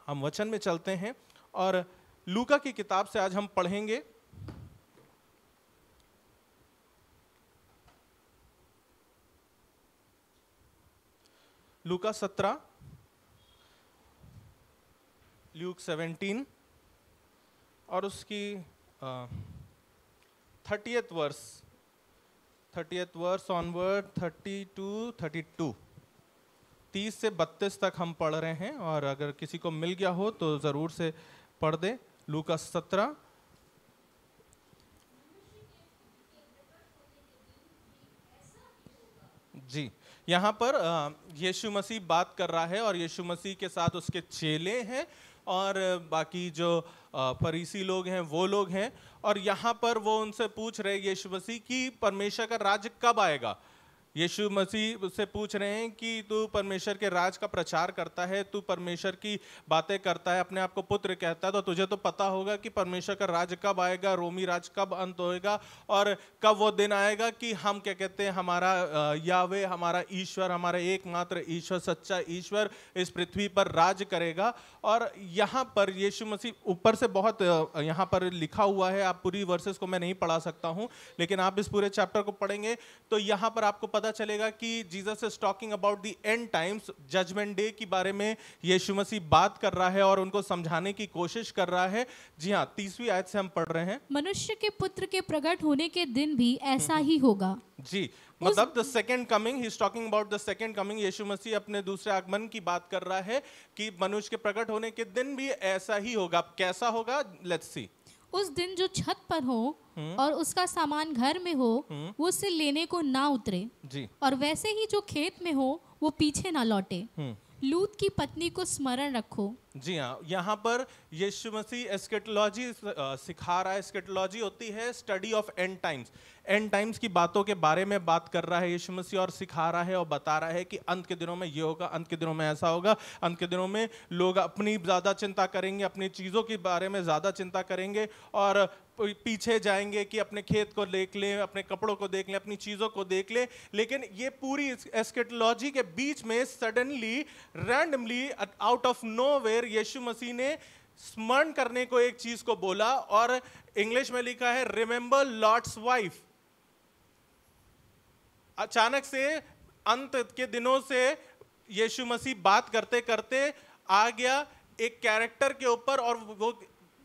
हम वचन में चलते हैं और लूका की किताब से आज हम पढ़ेंगे लूका 17, ल्यूक 17 और उसकी 30th वर्स ऑनवर्ड 32 30 से 32 तक हम पढ़ रहे हैं। और अगर किसी को मिल गया हो तो ज़रूर से पढ़ दे। लूका 17 जी, यहाँ पर यीशु मसीह बात कर रहा है और यीशु मसीह के साथ उसके चेले हैं और बाकी जो फरीसी लोग हैं वो लोग हैं। और यहाँ पर वो उनसे पूछ रहे यीशु मसीह कि परमेश्वर का राज्य कब आएगा। यीशु मसीह उससे पूछ रहे हैं कि तू परमेश्वर के राज का प्रचार करता है, तू परमेश्वर की बातें करता है, अपने आप को पुत्र कहता है, तो तुझे तो पता होगा कि परमेश्वर का राज कब आएगा, रोमी राज कब अंत होएगा और कब वो दिन आएगा कि हम क्या कहते हैं हमारा यावे, हमारा ईश्वर, हमारा एकमात्र ईश्वर, सच्चा ईश्वर इस पृथ्वी पर राज करेगा। और यहाँ पर यीशु मसीह ऊपर से बहुत यहाँ पर लिखा हुआ है, आप पूरी वर्सेस को मैं नहीं पढ़ा सकता हूँ, लेकिन आप इस पूरे चैप्टर को पढ़ेंगे तो यहाँ पर आपको पता चलेगा कि Jesus is talking about the end times, judgement day के बारे में यीशु मसीह बात कर रहा है और उनको समझाने की कोशिश कर रहा है। जी हाँ, 30वीं आयत से हम पढ़ रहे हैं, मनुष्य के पुत्र के प्रकट होने के दिन भी ऐसा ही होगा। जी, मतलब the second coming, he is talking about the second coming. Yeshu Masih अपने दूसरे आगमन की बात कर रहा है कि मनुष्य के प्रकट होने के दिन भी ऐसा ही होगा। कैसा होगा, लेट्स सी। उस दिन जो छत पर हो और उसका सामान घर में हो वो उसे लेने को ना उतरे जी, और वैसे ही जो खेत में हो वो पीछे ना लौटे। लूत की पत्नी को स्मरण रखो। जी हाँ, यहाँ पर यीशु मसीह एस्केटोलॉजी सिखा रहा है। एस्केटोलॉजी होती है study of and times. And times की बातों के बारे में बात कर रहा है यीशु मसीह और सिखा रहा है और बता रहा है कि अंत के दिनों में ये होगा, अंत के दिनों में ऐसा होगा, अंत के दिनों में लोग अपनी ज़्यादा चिंता करेंगे, अपनी चीज़ों के बारे में ज़्यादा चिंता करेंगे और पीछे जाएंगे कि अपने खेत को देख लें, अपने कपड़ों को देख लें, अपनी चीज़ों को देख लें। लेकिन ये पूरी एस्केटोलॉजी के बीच में suddenly randomly out of nowhere Yeshu Masih ने स्मरण करने को एक चीज को बोला और इंग्लिश में लिखा है रिमेंबर लॉट्स वाइफ। अचानक से अंत के दिनों से यीशु मसीह बात करते करते आ गया एक कैरेक्टर के ऊपर और वो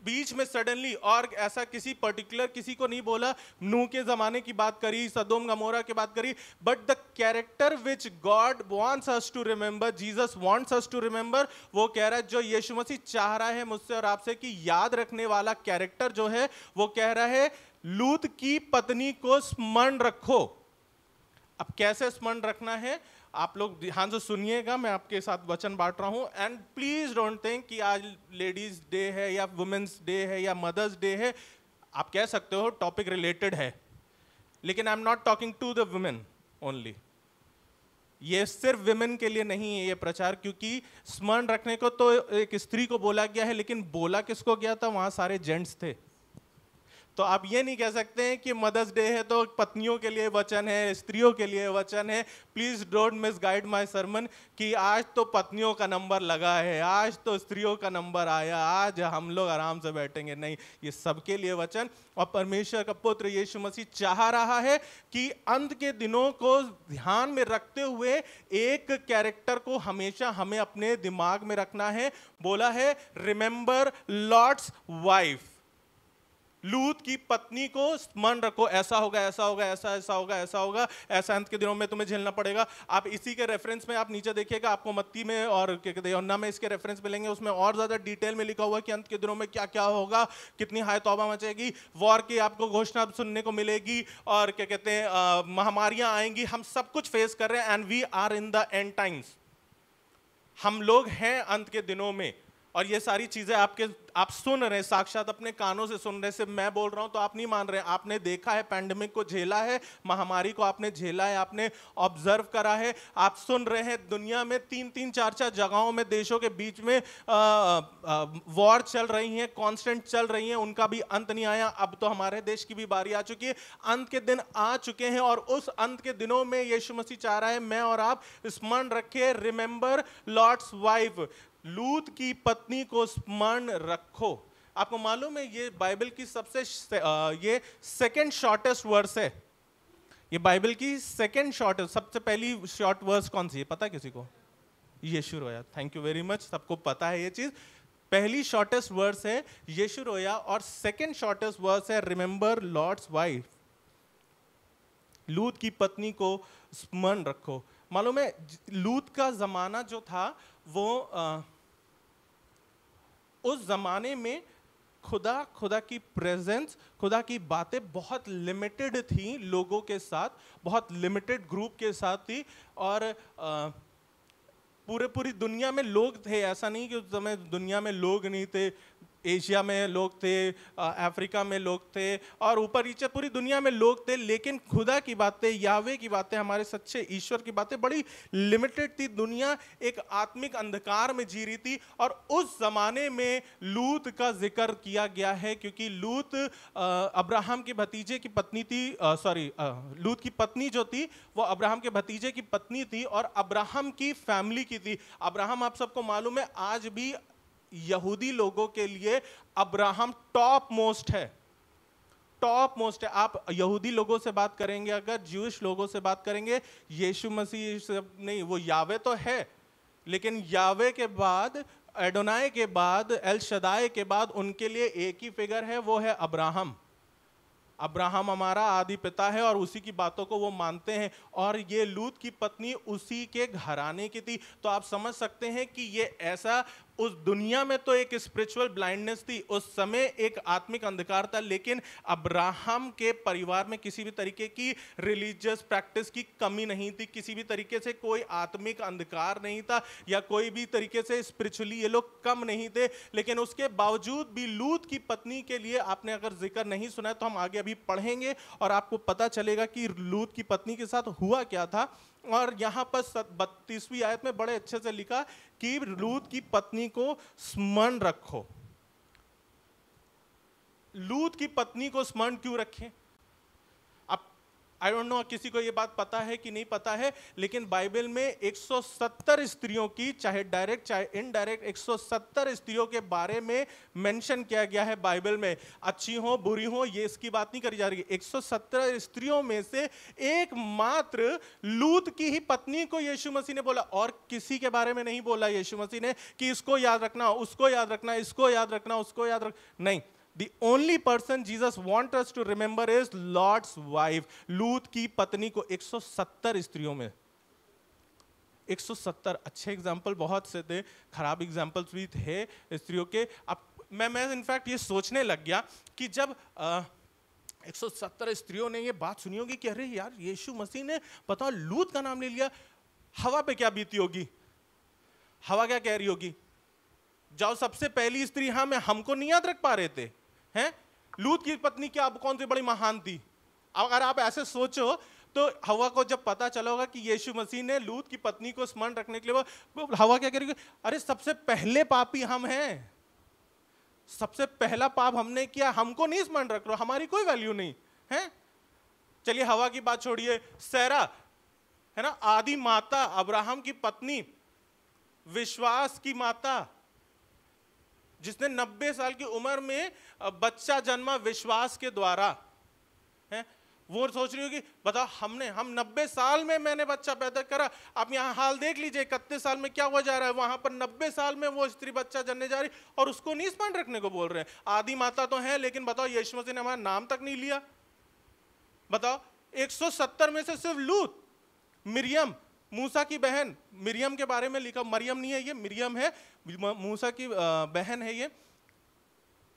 बीच में सडनली, और ऐसा किसी पर्टिकुलर किसी को नहीं बोला, नूह के जमाने की बात करी, सदोम गमोरा की बात करी, but the character which God wants us to remember, Jesus wants us to remember, वो कह रहा है, जो यीशु मसीह चाह रहा है मुझसे और आपसे कि याद रखने वाला कैरेक्टर जो है वो कह रहा है लूत की पत्नी को स्मरण रखो। अब कैसे स्मरण रखना है आप लोग ध्यान से सुनिएगा, मैं आपके साथ वचन बांट रहा हूं। एंड प्लीज डोंट थिंक कि आज लेडीज डे है या वुमेन्स डे है या मदर्स डे है। आप कह सकते हो टॉपिक रिलेटेड है, लेकिन I am not talking to the women only. ये सिर्फ विमेन के लिए नहीं है ये प्रचार, क्योंकि स्मरण रखने को तो एक स्त्री को बोला गया है, लेकिन बोला किसको गया था, वहां सारे जेंट्स थे। तो आप ये नहीं कह सकते हैं कि मदर्स डे है तो पत्नियों के लिए वचन है, स्त्रियों के लिए वचन है। प्लीज डोंट मिस गाइड माई सरमन कि आज तो पत्नियों का नंबर लगा है, आज तो स्त्रियों का नंबर आया, आज हम लोग आराम से बैठेंगे। नहीं, ये सबके लिए वचन। और परमेश्वर का पुत्र यीशु मसीह चाह रहा है कि अंत के दिनों को ध्यान में रखते हुए एक कैरेक्टर को हमेशा हमें अपने दिमाग में रखना है। बोला है रिमेंबर लॉट्स वाइफ, लूत की पत्नी को स्मरण रखो। ऐसा होगा, ऐसा होगा, ऐसा ऐसा होगा, ऐसा होगा, ऐसा अंत के दिनों में तुम्हें झेलना पड़ेगा। आप इसी के रेफरेंस में आप नीचे देखिएगा, आपको मत्ती में और क्या कहते हैं यूहन्ना में इसके रेफरेंस मिलेंगे, उसमें और ज्यादा डिटेल में लिखा हुआ है कि अंत के दिनों में क्या क्या होगा, कितनी हाय तौबा मचेगी, वॉर की आपको घोषणा सुनने को मिलेगी और क्या कहते हैं महामारियां आएंगी। हम सब कुछ फेस कर रहे हैं and we are in the end times. हम लोग हैं अंत के दिनों में और ये सारी चीजें आप सुन रहे हैं, साक्षात अपने कानों से सुन रहे हैं। सिर्फ मैं बोल रहा हूं तो आप नहीं मान रहे हैं, आपने देखा है, पैंडेमिक को झेला है, महामारी को आपने झेला है, आपने ऑब्जर्व करा है, आप सुन रहे हैं। दुनिया में 3-3, 4-4 जगहों में देशों के बीच में वॉर चल रही हैं, कांस्टेंट चल रही हैं, उनका भी अंत नहीं आया। अब तो हमारे देश की भी बारी आ चुकी है, अंत के दिन आ चुके हैं और उस अंत के दिनों में यीशु मसीह चाह रहा है मैं और आप स्मरण रखें, रिमेंबर लॉट्स वाइफ। लूत की पत्नी को स्मरण रखो। आपको मालूम है ये बाइबल की ये सेकंड शॉर्टेस्ट वर्स है। ये बाइबल की सेकंड शॉर्टेस्ट, सबसे पहली शॉर्ट वर्स कौन सी है पता है किसी को? यीशु रोया। थैंक यू वेरी मच, सबको पता है ये चीज। पहली शॉर्टेस्ट वर्स है यीशु रोया और सेकंड शॉर्टेस्ट वर्स है रिमेंबर लॉर्ड्स वाइफ। लूत की पत्नी को स्मरण रखो। मालूम है लूत का जमाना जो था वो उस जमाने में खुदा की प्रेजेंस, खुदा की बातें बहुत लिमिटेड थी लोगों के साथ, बहुत लिमिटेड ग्रुप के साथ थी। और पूरी दुनिया में लोग थे, ऐसा नहीं कि उस समय दुनिया में लोग नहीं थे। एशिया में लोग थे, अफ्रीका में लोग थे, और ऊपर नीचे पूरी दुनिया में लोग थे, लेकिन खुदा की बातें, यावे की बातें, हमारे सच्चे ईश्वर की बातें बड़ी लिमिटेड थी। दुनिया एक आत्मिक अंधकार में जी रही थी। और उस जमाने में लूत का जिक्र किया गया है, क्योंकि लूत अब्राहम के भतीजे की पत्नी थी। लूत की पत्नी जो थी वो अब्राहम के भतीजे की पत्नी थी और अब्राहम की फैमिली की थी। अब्राहम, आप सबको मालूम है, आज भी यहूदी लोगों के लिए अब्राहम टॉप मोस्ट है, टॉप मोस्ट है। आप यहूदी लोगों से बात करेंगे, अगर ज्यूइश लोगों से बात करेंगे, यीशु मसीह से नहीं, वो यावे तो है, लेकिन यावे के बाद, एडोनाई के बाद, एल शदाई के बाद उनके लिए एक ही फिगर है, वो है अब्राहम। अब्राहम हमारा आदि पिता है और उसी की बातों को वो मानते हैं। और ये लूत की पत्नी उसी के घराने की थी। तो आप समझ सकते हैं कि ये ऐसा, उस दुनिया में तो एक स्पिरिचुअल ब्लाइंडनेस थी, उस समय एक आत्मिक अंधकार था, लेकिन अब्राहम के परिवार में किसी भी तरीके की रिलीजियस प्रैक्टिस की कमी नहीं थी, किसी भी तरीके से कोई आत्मिक अंधकार नहीं था, या कोई भी तरीके से स्पिरिचुअली ये लोग कम नहीं थे। लेकिन उसके बावजूद भी लूत की पत्नी के लिए, आपने अगर जिक्र नहीं सुना है तो हम आगे अभी पढ़ेंगे और आपको पता चलेगा कि लूत की पत्नी के साथ हुआ क्या था। और यहां पर 32वीं आयत में बड़े अच्छे से लिखा कि लूत की पत्नी को स्मरण रखो। लूत की पत्नी को स्मरण क्यों रखें? अब आई डोंट नो किसी को ये बात पता है कि नहीं पता है, लेकिन बाइबल में 170 स्त्रियों की, चाहे डायरेक्ट चाहे इनडायरेक्ट, 170 स्त्रियों के बारे में मेंशन किया गया है बाइबल में। अच्छी हो बुरी हो ये इसकी बात नहीं करी जा रही है। 170 स्त्रियों में से एकमात्र लूत की ही पत्नी को यीशु मसीह ने बोला, और किसी के बारे में नहीं बोला यीशु मसीह ने कि इसको याद रखना, उसको याद रखना, इसको याद रखना, उसको याद रख, नहीं। The only person Jesus wants us to remember is Lord's wife. लूत की पत्नी को 170 स्त्रियों में, 170 अच्छे एग्जाम्पल बहुत से थे, खराब एग्जाम्पल्स भी थे स्त्रियों के। अब मैं इनफैक्ट ये सोचने लग गया कि जब 170 स्त्रियों ने ये बात सुनी होगी कि अरे यार यीशु मसीह ने बताओ लूत का नाम ले लिया, हवा पे क्या बीती होगी? हवा क्या कह रही होगी? जाओ सबसे पहली स्त्री हमको नहीं याद रख पा रहे थे हैं? लूत की पत्नी क्या कौन सी बड़ी महान थी? अगर आप ऐसे सोचो तो हवा को जब पता चला होगा कि यीशु मसीह ने लूत की पत्नी को स्मरण रखने के लिए, वो हवा क्या करेगी? अरे सबसे पहले पापी हम हैं, सबसे पहला पाप हमने किया, हमको नहीं स्मरण रख रहे, हमारी कोई वैल्यू नहीं है। चलिए हवा की बात छोड़िए, सैरा है ना, आदि माता, अब्राहम की पत्नी, विश्वास की माता, जिसने 90 साल की उम्र में बच्चा जन्मा विश्वास के द्वारा है। वो सोच रही होगी बताओ हम 90 साल में मैंने बच्चा पैदा करा। आप यहाँ हाल देख लीजिए 31 साल में क्या हुआ जा रहा है, वहां पर 90 साल में वो स्त्री बच्चा जन्ने जा रही और उसको नहीं स्मरण रखने को बोल रहे हैं। आदि माता तो है, लेकिन बताओ यीशु मसीह ने हमारा नाम तक नहीं लिया। बताओ 170 में से सिर्फ लूत, मिरियम मूसा की बहन, मिरियम के बारे में लिखा, मरियम नहीं है ये, मिरियम है, मूसा की बहन है ये।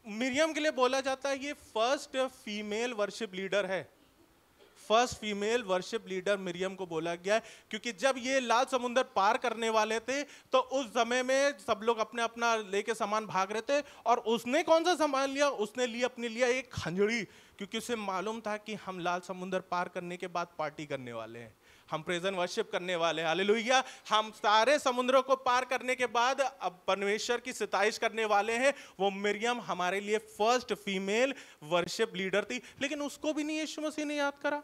मिरियम के लिए बोला जाता है ये फर्स्ट फीमेल वर्शिप लीडर है, first female worship leader Miriam को बोला गया है, क्योंकि जब ये लाल समुंदर पार करने वाले थे तो उस समय में सब लोग अपने अपना लेके सामान भाग रहे थे, और उसने कौन सा सामान लिया? उसने लिया अपने लिया एक खंजड़ी, क्योंकि उसे मालूम था कि हम लाल समुंदर पार करने के बाद पार्टी करने वाले हैं, हम प्रेजेंट वर्शिप करने वाले हैं, हालेलुया। हम सारे समुद्रों को पार करने के बाद अब परमेश्वर की सिताइश करने वाले हैं। वो मिरियम हमारे लिए फर्स्ट फीमेल वर्शिप लीडर थी, लेकिन उसको भी नहीं यीशु मसीह ने याद करा,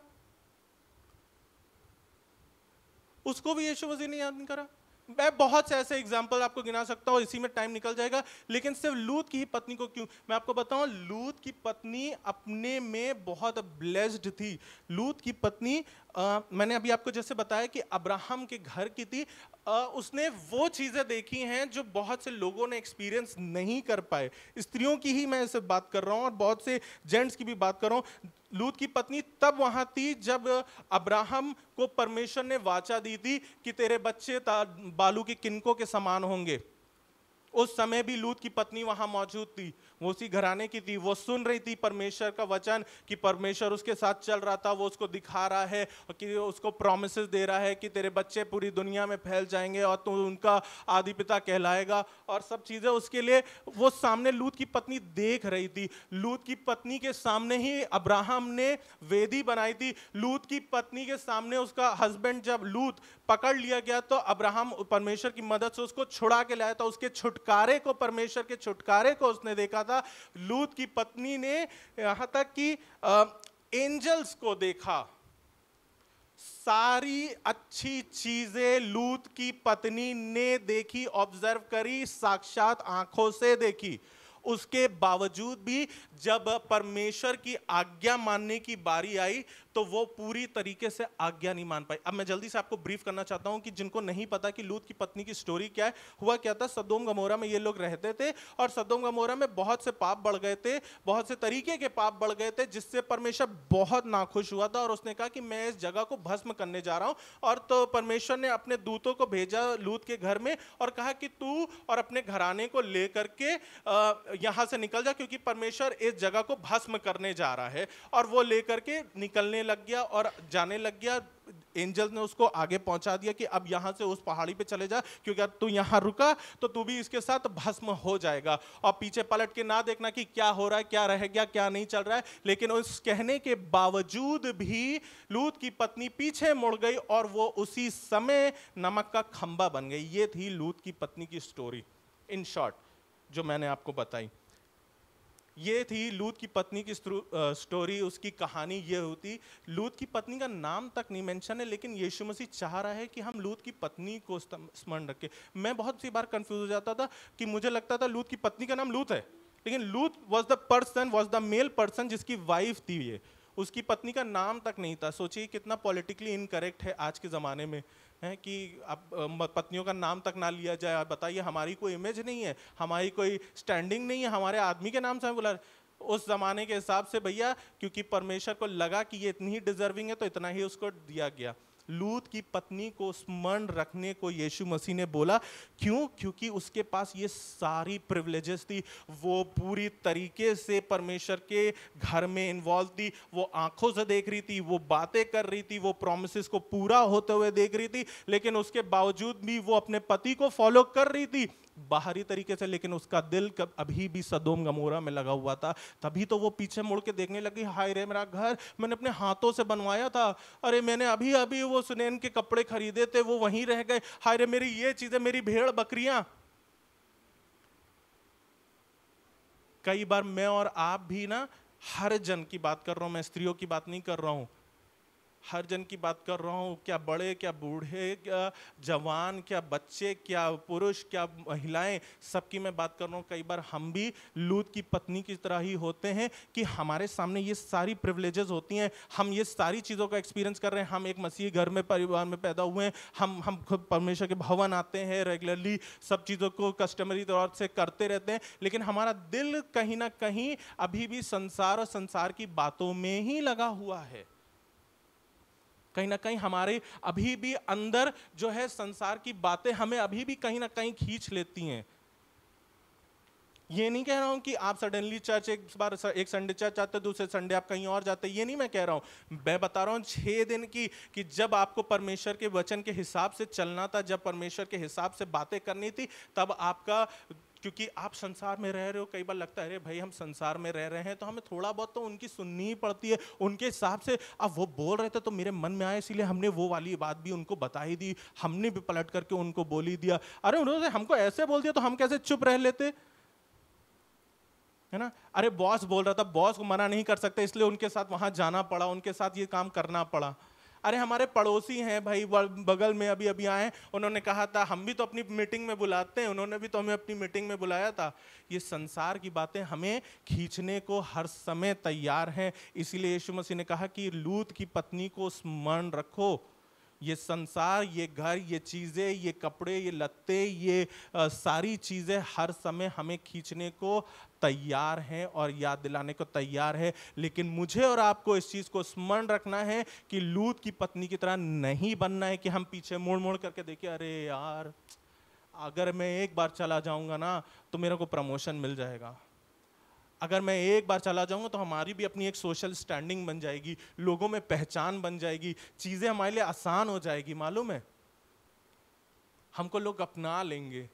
उसको भी यीशु मसीह ने याद नहीं करा। मैं बहुत से ऐसे एग्जाम्पल आपको गिना सकता हूँ, इसी में टाइम निकल जाएगा। लेकिन सिर्फ लूत की ही पत्नी को क्यों, मैं आपको बताऊं, लूत की पत्नी अपने में बहुत ब्लेस्ड थी। लूत की पत्नी मैंने अभी आपको जैसे बताया कि अब्राहम के घर की थी। उसने वो चीज़ें देखी हैं जो बहुत से लोगों ने एक्सपीरियंस नहीं कर पाए। स्त्रियों की ही मैं इसे बात कर रहा हूँ और बहुत से जेंट्स की भी बात कर रहा हूँ। लूत की पत्नी तब वहां थी जब अब्राहम को परमेश्वर ने वाचा दी थी कि तेरे बच्चे बालू के किनकों के समान होंगे। उस समय भी लूत की पत्नी वहां मौजूद थी, वो उसी घराने की थी। वो सुन रही थी परमेश्वर का वचन कि परमेश्वर उसके साथ चल रहा था, वो उसको दिखा रहा है कि उसको प्रॉमिसेस दे रहा है कि तेरे बच्चे पूरी दुनिया में फैल जाएंगे और तू उनका आदि पिता कहलाएगा और सब चीजें उसके लिए वो सामने लूत की पत्नी देख रही थी। लूत की पत्नी के सामने ही अब्राहम ने वेदी बनाई थी। लूत की पत्नी के सामने उसका हस्बैंड जब लूत पकड़ लिया गया तो अब्राहम परमेश्वर की मदद से उसको छुड़ा के लाया था। उसके छुटकारे को, परमेश्वर के छुटकारे को उसने देखा था। लूत की पत्नी ने यहां तक कि एंजल्स को देखा। सारी अच्छी चीजें लूत की पत्नी ने देखी, ऑब्जर्व करी, साक्षात आंखों से देखी। उसके बावजूद भी जब परमेश्वर की आज्ञा मानने की बारी आई तो वो पूरी तरीके से आज्ञा नहीं मान पाई। अब मैं जल्दी से आपको ब्रीफ करना चाहता हूं कि जिनको नहीं पता कि लूत की पत्नी की स्टोरी क्या है। हुआ क्या था, सदोम गमोरा में ये लोग रहते थे और सदोम गमोरा में बहुत से पाप बढ़ गए थे, बहुत से तरीके के पाप बढ़ गए थे, जिससे परमेश्वर बहुत नाखुश हुआ था और उसने कहा कि मैं इस जगह को भस्म करने जा रहा हूं। और तो परमेश्वर ने अपने दूतों को भेजा लूत के घर में और कहा कि तू और अपने घराने को लेकर के यहां से निकल जा, क्योंकि परमेश्वर इस जगह को भस्म करने जा रहा है। और वो लेकर के निकलने लग गया और जाने लग गया। एंजल ने उसको आगे पहुंचा दिया कि अब यहां से उस पहाड़ी पे चले जा, क्योंकि अगर तू यहां रुका तो तू भी इसके साथ भस्म हो जाएगा। और पीछे पलट के ना देखना कि क्या हो रहा है, क्या रह गया, क्या नहीं चल रहा है। लेकिन उस कहने के बावजूद भी लूत की पत्नी पीछे मुड़ गई और वो उसी समय नमक का खंबा बन गई। ये थी लूत की पत्नी की स्टोरी इन शॉर्ट जो मैंने आपको बताई। ये थी लूत की पत्नी की स्टोरी, उसकी कहानी ये होती। लूत की पत्नी का नाम तक नहीं मेंशन है, लेकिन यीशु मसीह चाह रहा है कि हम लूत की पत्नी को स्मरण रखें। मैं बहुत सी बार कंफ्यूज हो जाता था कि मुझे लगता था लूत की पत्नी का नाम लूत है, लेकिन लूत was the person, was the male person जिसकी वाइफ थी ये। उसकी पत्नी का नाम तक नहीं था। सोचिए कितना पॉलिटिकली इनकरेक्ट है आज के ज़माने में है कि अब पत्नियों का नाम तक ना लिया जाए। आप बताइए, हमारी कोई इमेज नहीं है, हमारी कोई स्टैंडिंग नहीं है, हमारे आदमी के नाम से हमें बुला। उस जमाने के हिसाब से भैया, क्योंकि परमेश्वर को लगा कि ये इतनी ही डिजर्विंग है तो इतना ही उसको दिया गया। लूत की पत्नी को स्मरण रखने को यीशु मसीह ने बोला। क्यों? क्योंकि उसके पास ये सारी प्रिविलेजेस थी। वो पूरी तरीके से परमेश्वर के घर में इन्वॉल्व थी। वो आंखों से देख रही थी, वो बातें कर रही थी, वो प्रॉमिसेस को पूरा होते हुए देख रही थी। लेकिन उसके बावजूद भी वो अपने पति को फॉलो कर रही थी बाहरी तरीके से, लेकिन उसका दिल अभी भी सदोम गमोरा में लगा हुआ था। तभी तो वो पीछे मुड़ के देखने लगी, हाय रे मेरा घर मैंने अपने हाथों से बनवाया था, अरे मैंने अभी अभी वो सुनैन के कपड़े खरीदे थे वो वहीं रह गए, हाय रे मेरी ये चीजें, मेरी भेड़ बकरियां। कई बार मैं और आप भी ना, हर जन की बात कर रहा हूं मैं, स्त्रियों की बात नहीं कर रहा हूं, हर जन की बात कर रहा हूँ। क्या बड़े, क्या बूढ़े, क्या जवान, क्या बच्चे, क्या पुरुष, क्या महिलाएं, सबकी मैं बात कर रहा हूँ। कई बार हम भी लूत की पत्नी की तरह ही होते हैं कि हमारे सामने ये सारी प्रिविलेजेस होती हैं, हम ये सारी चीज़ों का एक्सपीरियंस कर रहे हैं। हम एक मसीही घर में, परिवार में पैदा हुए हैं, हम खुद परमेश्वर के भवन आते हैं, रेगुलरली सब चीज़ों को कस्टमरी तौर से करते रहते हैं, लेकिन हमारा दिल कहीं ना कहीं अभी भी संसार और संसार की बातों में ही लगा हुआ है। कहीं ना कहीं हमारे अभी भी अंदर जो है संसार की बातें हमें अभी भी कहीं ना कहीं खींच लेती हैं। ये नहीं कह रहा हूं कि आप सडनली चर्च एक बार एक संडे चर्च आते, दूसरे संडे आप कहीं और जाते, ये नहीं मैं कह रहा हूं। मैं बता रहा हूं 6 दिन की कि जब आपको परमेश्वर के वचन के हिसाब से चलना था, जब परमेश्वर के हिसाब से बातें करनी थी, तब आपका, क्योंकि आप संसार में रह रहे हो, कई बार लगता है अरे भाई हम संसार में रह रहे हैं तो हमें थोड़ा बहुत तो उनकी सुननी ही पड़ती है, उनके हिसाब से। अब वो बोल रहे थे तो मेरे मन में आया, इसीलिए हमने वो वाली बात भी उनको बता ही दी, हमने भी पलट करके उनको बोल ही दिया। अरे उन्होंने हमको ऐसे बोल दिया तो हम कैसे चुप रह लेते, है ना। अरे बॉस बोल रहा था, बॉस को मना नहीं कर सकते, इसलिए उनके साथ वहां जाना पड़ा, उनके साथ ये काम करना पड़ा। अरे हमारे पड़ोसी हैं भाई, बगल में अभी अभी आए, उन्होंने कहा था हम भी तो अपनी मीटिंग में बुलाते हैं, उन्होंने भी तो हमें अपनी मीटिंग में बुलाया था। ये संसार की बातें हमें खींचने को हर समय तैयार हैं। इसीलिए यीशु मसीह ने कहा कि लूत की पत्नी को स्मरण रखो। ये संसार, ये घर, ये चीज़ें, ये कपड़े, ये लत्ते, ये सारी चीज़ें हर समय हमें खींचने को तैयार हैं और याद दिलाने को तैयार है। लेकिन मुझे और आपको इस चीज़ को स्मरण रखना है कि लूत की पत्नी की तरह नहीं बनना है कि हम पीछे मुड़ मुड़ करके देखें, अरे यार अगर मैं एक बार चला जाऊंगा ना तो मेरे को प्रमोशन मिल जाएगा, अगर मैं एक बार चला जाऊंगा तो हमारी भी अपनी एक सोशल स्टैंडिंग बन जाएगी, लोगों में पहचान बन जाएगी, चीजें हमारे लिए आसान हो जाएगी। मालूम है, हमको लोग अपना लेंगे।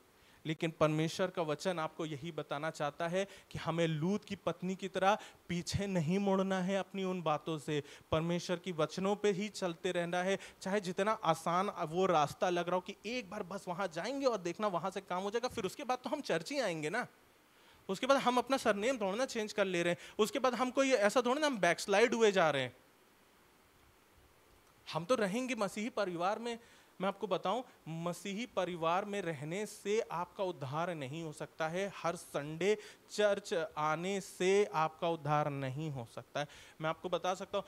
लेकिन परमेश्वर का वचन आपको यही बताना चाहता है कि हमें लूत की पत्नी की तरह पीछे नहीं मुड़ना है अपनी उन बातों से। परमेश्वर की वचनों पे ही चलते रहना है, चाहे जितना आसान वो रास्ता लग रहा हो कि एक बार बस वहां जाएंगे और देखना वहां से काम हो जाएगा, फिर उसके बाद तो हम चर्च ही आएंगे ना, उसके बाद हम अपना सरनेम थोड़ा ना चेंज कर ले रहे हैं, उसके बाद हमको ये ऐसा थोड़ा ना हम बैकस्लाइड हुए जा रहे हैं। हम तो रहेंगे मसीही परिवार में। मैं आपको बताऊं, मसीही परिवार में रहने से आपका उद्धार नहीं हो सकता है, हर संडे चर्च आने से आपका उद्धार नहीं हो सकता है। मैं आपको बता सकता हूं,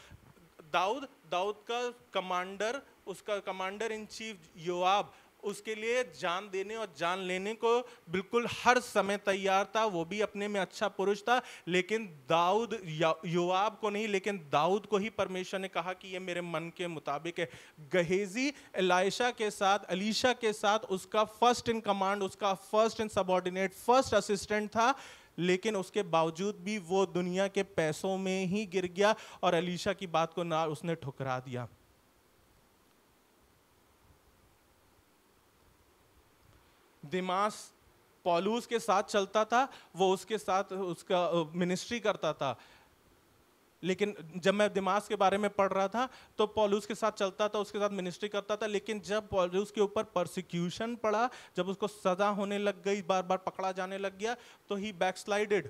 दाऊद का कमांडर, उसका कमांडर इन चीफ योआब उसके लिए जान देने और जान लेने को बिल्कुल हर समय तैयार था। वो भी अपने में अच्छा पुरुष था, लेकिन दाऊद योआब को नहीं, लेकिन दाऊद को ही परमेश्वर ने कहा कि ये मेरे मन के मुताबिक है। गहेजी एलीशा के साथ उसका फर्स्ट इन कमांड, उसका first in subordinate, first assistant था, लेकिन उसके बावजूद भी वो दुनिया के पैसों में ही गिर गया और एलीशा की बात को ना उसने ठुकरा दिया। दिमास पौलुस के साथ चलता था, वो उसके साथ उसका मिनिस्ट्री करता था। लेकिन जब मैं दिमास के बारे में पढ़ रहा था तो पौलुस के साथ चलता था, उसके साथ मिनिस्ट्री करता था। लेकिन जब पौलुस के ऊपर परसिक्यूशन पड़ा, जब उसको सजा होने लग गई, बार बार पकड़ा जाने लग गया, तो ही बैकस्लाइडेड।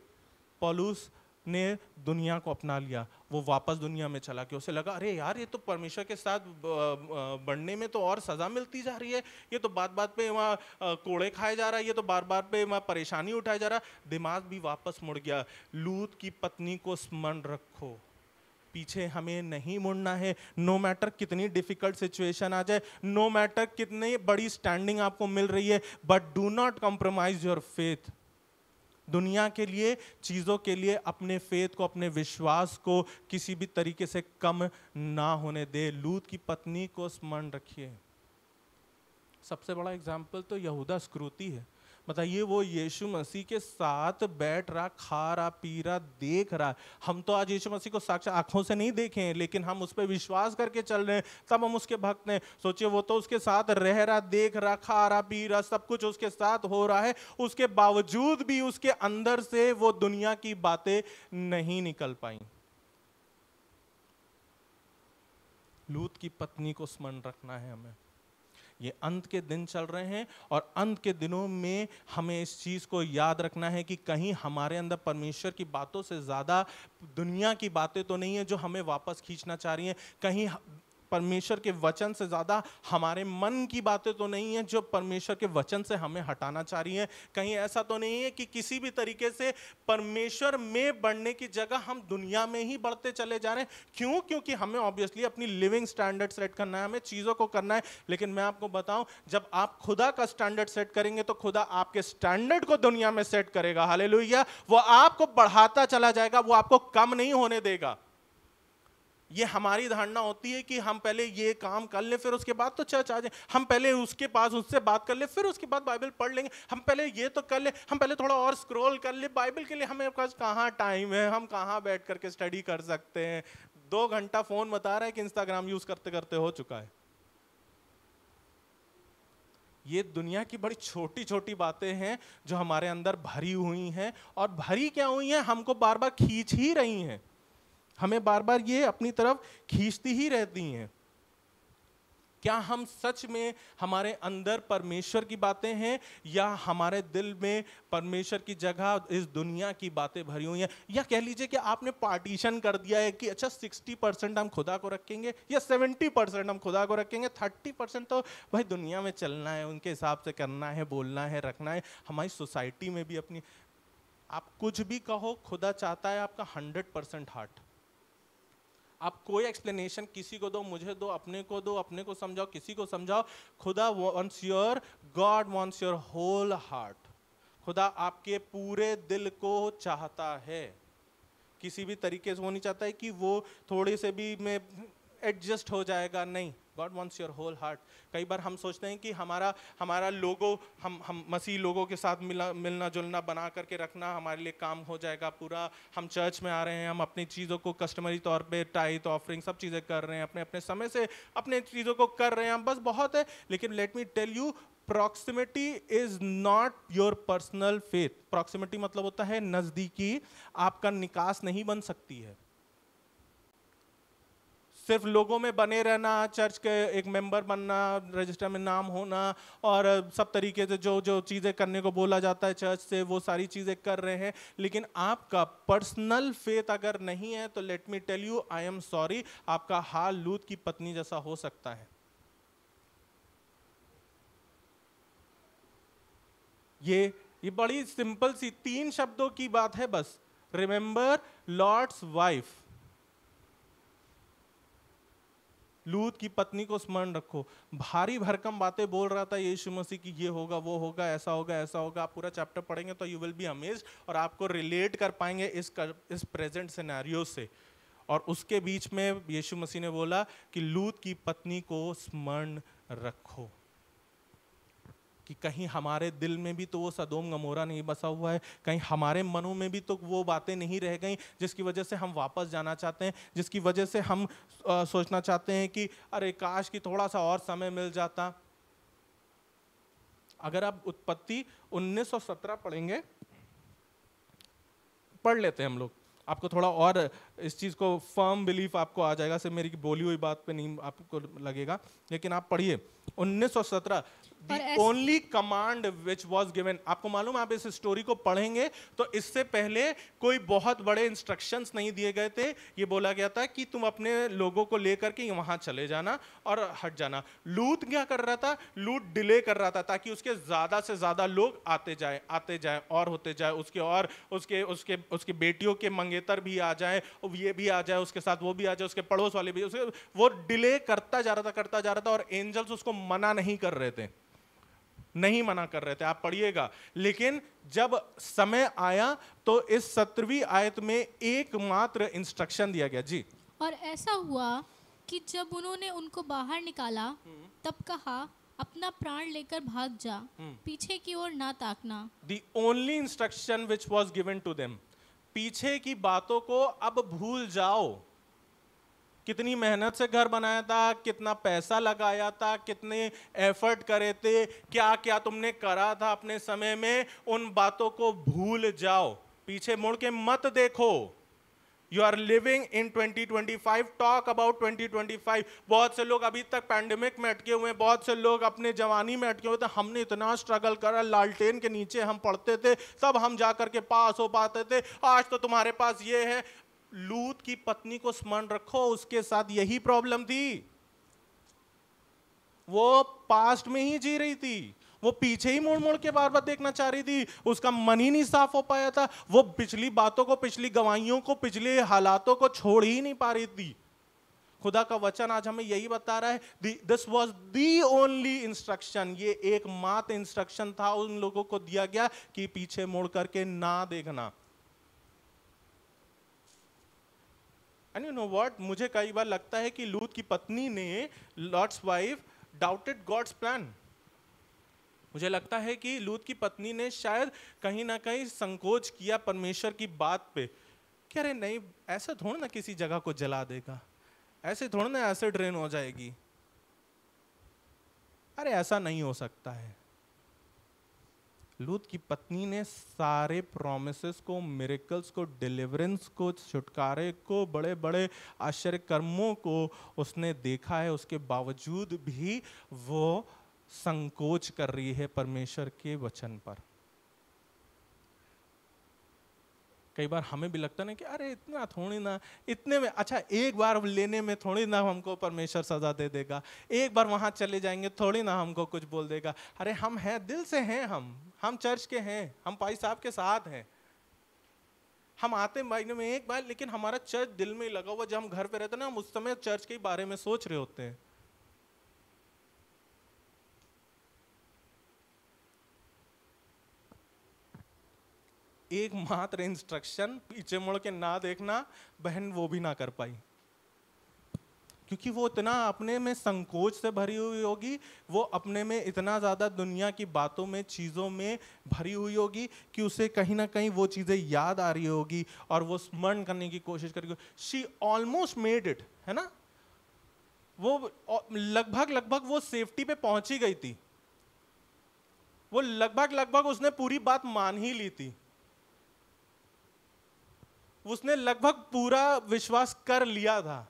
पौलुस ने दुनिया को अपना लिया, वो वापस दुनिया में चला गया। उसे लगा अरे यार ये तो परमेश्वर के साथ बढ़ने में तो और सजा मिलती जा रही है, ये तो बात बात पे वहाँ कोड़े खाए जा रहा है, ये तो बार बार पे वहाँ परेशानी उठाया जा रहा है। दिमाग भी वापस मुड़ गया। लूत की पत्नी को स्मरण रखो, पीछे हमें नहीं मुड़ना है। नो मैटर कितनी डिफिकल्ट सिचुएशन आ जाए, नो मैटर कितनी बड़ी स्टैंडिंग आपको मिल रही है, but do not compromise your faith. दुनिया के लिए, चीजों के लिए अपने फेथ को, अपने विश्वास को किसी भी तरीके से कम ना होने दे। लूत की पत्नी को स्मरण रखिए। सबसे बड़ा एग्जाम्पल तो यहूदा इस्करियोती है। बताइए, वो यीशु मसीह के साथ बैठ रहा, खा रहा, पी रहा, देख रहा। हम तो आज यीशु मसीह को साक्षात आंखों से नहीं देखे हैं, लेकिन हम उस पर विश्वास करके चल रहे हैं, तब हम उसके भक्त हैं। सोचिए, वो तो उसके साथ रह रहा, देख रहा, खा रहा, पी रहा, सब कुछ उसके साथ हो रहा है, उसके बावजूद भी उसके अंदर से वो दुनिया की बातें नहीं निकल पाई। लूत की पत्नी को स्मरण रखना है हमें। ये अंत के दिन चल रहे हैं और अंत के दिनों में हमें इस चीज को याद रखना है कि कहीं हमारे अंदर परमेश्वर की बातों से ज्यादा दुनिया की बातें तो नहीं है जो हमें वापस खींचना चाह रही हैं। कहीं परमेश्वर के वचन से ज्यादा हमारे मन की बातें तो नहीं है जो परमेश्वर के वचन से हमें हटाना चाह रही हैं। कहीं ऐसा तो नहीं है कि किसी भी तरीके से परमेश्वर में बढ़ने की जगह हम दुनिया में ही बढ़ते चले जा रहे हैं। क्यों? क्योंकि हमें ऑब्वियसली अपनी लिविंग स्टैंडर्ड सेट करना है, हमें चीजों को करना है। लेकिन मैं आपको बताऊं, जब आप खुदा का स्टैंडर्ड सेट करेंगे तो खुदा आपके स्टैंडर्ड को दुनिया में सेट करेगा। हालेलुया। वो आपको बढ़ाता चला जाएगा, वो आपको कम नहीं होने देगा। ये हमारी धारणा होती है कि हम पहले ये काम कर ले, फिर उसके बाद तो चर्च आ जाए, हम पहले उसके पास उससे बात कर ले, फिर उसके बाद बाइबल पढ़ लेंगे, हम पहले ये तो कर ले, हम पहले थोड़ा और स्क्रॉल कर ले बाइबल के लिए। हमें पास कहाँ टाइम है, हम कहाँ बैठ करके स्टडी कर सकते हैं। 2 घंटा फोन बता रहा है कि इंस्टाग्राम यूज करते करते हो चुका है। ये दुनिया की बड़ी छोटी छोटी बातें हैं जो हमारे अंदर भरी हुई हैं, और भरी क्या हुई हैं, हमको बार बार खींच ही रही हैं, हमें बार बार ये अपनी तरफ खींचती ही रहती हैं। क्या हम सच में हमारे अंदर परमेश्वर की बातें हैं या हमारे दिल में परमेश्वर की जगह इस दुनिया की बातें भरी हुई हैं? या कह लीजिए कि आपने पार्टीशन कर दिया है कि अच्छा 60% हम खुदा को रखेंगे या 70% हम खुदा को रखेंगे, 30% तो भाई दुनिया में चलना है, उनके हिसाब से करना है, बोलना है, रखना है। हमारी सोसाइटी में भी अपनी, आप कुछ भी कहो, खुदा चाहता है आपका 100% हार्ट। आप कोई एक्सप्लेनेशन किसी को दो, मुझे दो, अपने को समझाओ, किसी को समझाओ, खुदा wants your, God wants your whole heart. खुदा आपके पूरे दिल को चाहता है। किसी भी तरीके से वो नहीं चाहता है कि वो थोड़े से भी में एडजस्ट हो जाएगा, नहीं, God wants your whole heart. कई बार हम सोचते हैं कि हमारा लोगो, हम मसीह लोगों के साथ मिलना जुलना बना करके रखना हमारे लिए काम हो जाएगा पूरा। हम चर्च में आ रहे हैं, हम अपनी चीज़ों को कस्टमरी तौर पे टाइट ऑफरिंग सब चीज़ें कर रहे हैं, अपने अपने समय से अपने चीज़ों को कर रहे हैं हम, बस बहुत है। लेकिन let me tell you, proximity is not your personal faith. Proximity मतलब होता है नजदीकी, आपका निकास नहीं बन सकती है। सिर्फ लोगों में बने रहना, चर्च के एक मेंबर बनना, रजिस्टर में नाम होना और सब तरीके से जो जो चीज़ें करने को बोला जाता है चर्च से, वो सारी चीज़ें कर रहे हैं, लेकिन आपका पर्सनल फेथ अगर नहीं है तो let me tell you, I am sorry, आपका हाल लूत की पत्नी जैसा हो सकता है। ये बड़ी सिंपल सी 3 शब्दों की बात है बस, रिमेंबर लॉर्ड्स वाइफ। लूत की पत्नी को स्मरण रखो। भारी भरकम बातें बोल रहा था यीशु मसीह की, ये होगा, वो होगा, ऐसा होगा, ऐसा होगा। आप पूरा चैप्टर पढ़ेंगे तो यू विल बी अमेज्ड और आपको रिलेट कर पाएंगे इस प्रेजेंट सिनेरियो से। और उसके बीच में यीशु मसीह ने बोला कि लूत की पत्नी को स्मरण रखो, कि कहीं हमारे दिल में भी तो वो सदोम गमोरा नहीं बसा हुआ है, कहीं हमारे मनों में भी तो वो बातें नहीं रह गई जिसकी वजह से हम वापस जाना चाहते हैं, जिसकी वजह से हम सोचना चाहते हैं कि अरे काश कि थोड़ा सा और समय मिल जाता। अगर आप उत्पत्ति 19:17 पढ़ेंगे, पढ़ लेते हैं हम लोग, आपको थोड़ा और इस चीज को फर्म बिलीफ आपको आ जाएगा। सिर्फ मेरी बोली हुई बात पे नहीं आपको लगेगा, लेकिन आप पढ़िए 19:17, The only command which was given। आपको मालूम, आप इस स्टोरी को पढ़ेंगे तो इससे पहले कोई बहुत बड़े इंस्ट्रक्शंस नहीं दिए गए थे। ये बोला गया था कि तुम अपने लोगों को लेकर के वहां चले जाना और हट जाना। लूत क्या कर रहा था? लूत डिले कर रहा था ताकि उसके ज्यादा से ज्यादा लोग आते जाए और होते जाए, उसके और उसके बेटियों के मंगेतर भी आ जाए, ये भी आ जाए, उसके साथ वो भी आ जाए, उसके पड़ोस वाले भी, वो डिले करता जा रहा था और एंजल्स उसको मना नहीं कर रहे थे, नहीं मना कर रहे थे। आप पढ़िएगा। लेकिन जब समय आया तो इस 17वीं आयत में एकमात्र इंस्ट्रक्शन दिया गया जी। और ऐसा हुआ कि जब उन्होंने उनको बाहर निकाला तब कहा, अपना प्राण लेकर भाग जा, पीछे की ओर ना ताकना। The only instruction which was given to them, पीछे की बातों को अब भूल जाओ। कितनी मेहनत से घर बनाया था, कितना पैसा लगाया था, कितने एफर्ट करे थे, क्या क्या तुमने करा था अपने समय में, उन बातों को भूल जाओ, पीछे मुड़ के मत देखो। You are living in 2025, talk about 2025। बहुत से लोग अभी तक पैंडेमिक में अटके हुए हैं, बहुत से लोग अपने जवानी में अटके हुए थे। हमने इतना स्ट्रगल करा, लालटेन के नीचे हम पढ़ते थे, तब हम जाकर के पास हो पाते थे, आज तो तुम्हारे पास ये है। लूत की पत्नी को स्मरण रखो, उसके साथ यही प्रॉब्लम थी। वो पास्ट में ही जी रही थी, वो पीछे ही मुड़ मुड़ के बार बार देखना चाह रही थी, उसका मन ही नहीं साफ हो पाया था। वो पिछली बातों को, पिछली गवाहियों को, पिछले हालातों को छोड़ ही नहीं पा रही थी। खुदा का वचन आज हमें यही बता रहा है, this was the only instruction. ये एकमात्र इंस्ट्रक्शन था उन लोगों को दिया गया कि पीछे मुड़ करके ना देखना। एंड यू नो व्हाट, मुझे कई बार लगता है कि लूत की पत्नी ने, Lot's wife, doubted God's plan. मुझे लगता है कि लूत की पत्नी ने शायद कहीं ना कहीं संकोच किया परमेश्वर की बात पे कि अरे नहीं, ऐसा थोड़ा ना किसी जगह को जला देगा, ऐसे थोड़ा ना एसिड रेन हो जाएगी, अरे ऐसा नहीं हो सकता है। लूत की पत्नी ने सारे प्रोमिसेस को, मिरेकल्स को, डिलीवरेंस को, छुटकारे को, बड़े बड़े आश्चर्य कर्मों को उसने देखा है, उसके बावजूद भी वो संकोच कर रही है परमेश्वर के वचन पर। कई बार हमें भी लगता ना कि अरे इतना थोड़ी ना, इतने में अच्छा, एक बार लेने में थोड़ी ना हमको परमेश्वर सजा दे देगा, एक बार वहां चले जाएंगे थोड़ी ना हमको कुछ बोल देगा। अरे हम हैं, दिल से हैं, हम चर्च के हैं, हम भाई साहब के साथ हैं, हम आते महीने में एक बार, लेकिन हमारा चर्च दिल में ही लगा हुआ। जब हम घर पे रहते ना, हम उस समय चर्च के बारे में सोच रहे होते हैं। एकमात्र इंस्ट्रक्शन पीछे मुड़ के ना देखना, बहन वो भी ना कर पाई, क्योंकि वो इतना अपने में संकोच से भरी हुई होगी, वो अपने में इतना ज्यादा दुनिया की बातों में, चीजों में भरी हुई होगी कि उसे कहीं ना कहीं वो चीजें याद आ रही होगी और वो स्मरण करने की कोशिश करेगी। शी ऑलमोस्ट मेड इट, है ना, वो लगभग वो सेफ्टी पे पहुंची गई थी, वो लगभग उसने पूरी बात मान ही ली थी, उसने लगभग पूरा विश्वास कर लिया था।